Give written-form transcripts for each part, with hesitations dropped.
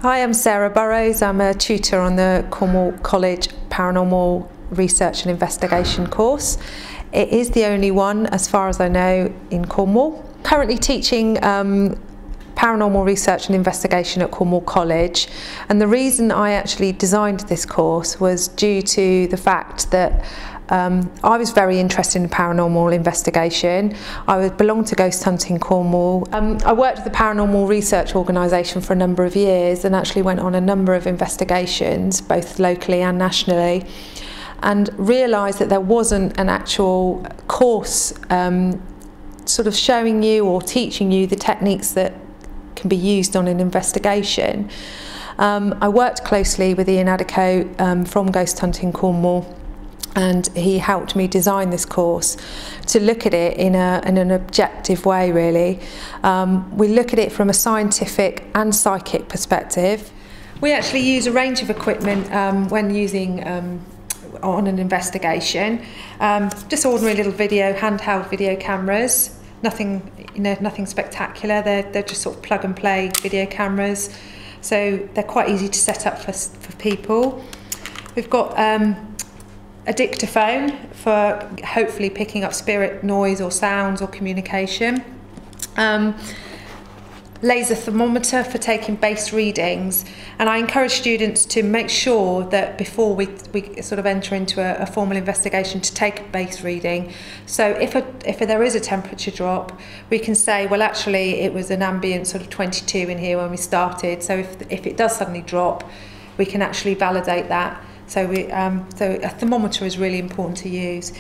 Hi, I'm Sarah Burrows. I'm a tutor on the Cornish College Paranormal Research and Investigation course. It is the only one, as far as I know, in Cornwall. Currently teaching paranormal research and investigation at Camborne College, and the reason I actually designed this course was due to the fact that I was very interested in paranormal investigation. I belonged to Ghost Hunting Cornwall. I worked with the Paranormal Research Organisation for a number of years and actually went on a number of investigations, both locally and nationally, and realised that there wasn't an actual course sort of showing you or teaching you the techniques that can be used on an investigation. I worked closely with Ian Adico from Ghost Hunting Cornwall, and he helped me design this course to look at it in an objective way, really. We look at it from a scientific and psychic perspective. We actually use a range of equipment when using on an investigation. Just ordinary little handheld video cameras. Nothing, nothing spectacular. They're just sort of plug and play video cameras, so they're quite easy to set up for people. We've got a dictaphone for hopefully picking up spirit noise or sounds or communication. Laser thermometer for taking base readings, and I encourage students to make sure that before we sort of enter into a formal investigation to take a base reading. So if there is a temperature drop, we can say, well, actually it was an ambient sort of 22 in here when we started, so if it does suddenly drop, we can actually validate that. So a thermometer is really important to use.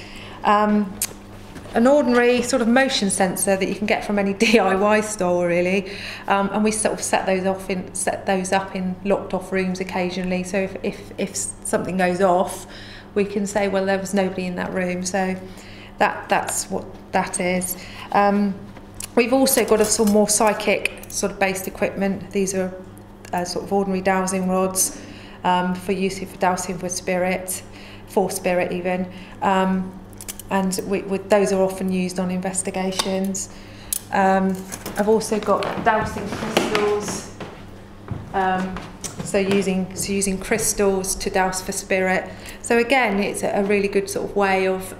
An ordinary sort of motion sensor that you can get from any DIY store, really, and we sort of set those up in locked off rooms occasionally. So if something goes off, we can say, well, there was nobody in that room. So that's what that is. We've also got some more psychic sort of based equipment. These are sort of ordinary dowsing rods for use for dowsing for spirit even. And those are often used on investigations. I've also got dowsing crystals, so using crystals to douse for spirit. So again, it's a really good sort of way of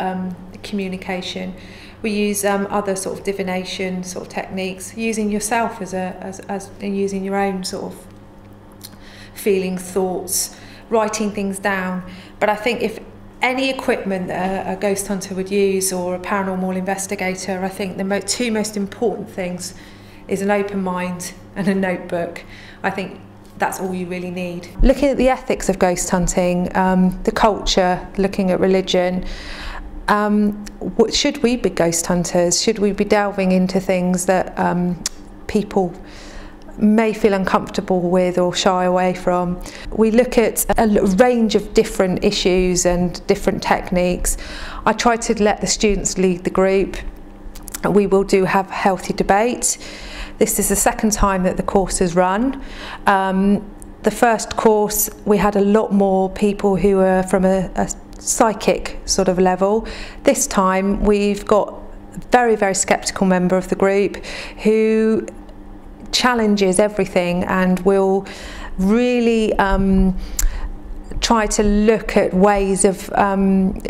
communication. We use other sort of divination sort of techniques, using yourself as using your own sort of feelings, thoughts, writing things down. But I think if any equipment that a ghost hunter would use or a paranormal investigator, I think the two most important things is an open mind and a notebook. I think that's all you really need. Looking at the ethics of ghost hunting, the culture, looking at religion, should we be ghost hunters? Should we be delving into things that people may feel uncomfortable with or shy away from? We look at a range of different issues and different techniques. I try to let the students lead the group. We will have healthy debate. This is the second time that the course has run. The first course we had a lot more people who were from a psychic sort of level. This time we've got a very, very sceptical member of the group who challenges everything and will really try to look at ways of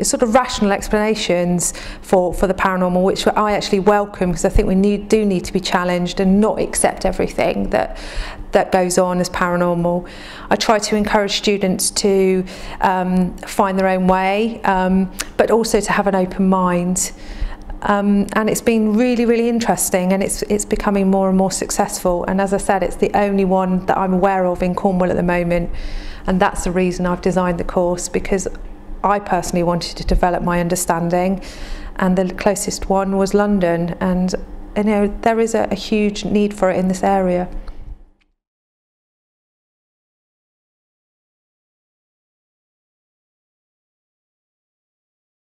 sort of rational explanations for the paranormal, which I actually welcome, because I think we do need to be challenged and not accept everything that goes on as paranormal. I try to encourage students to find their own way, but also to have an open mind. And it's been really, really interesting, and it's becoming more and more successful. And as I said, it's the only one that I'm aware of in Cornwall at the moment, and that's the reason I've designed the course, because I personally wanted to develop my understanding, and the closest one was London, and there is a huge need for it in this area.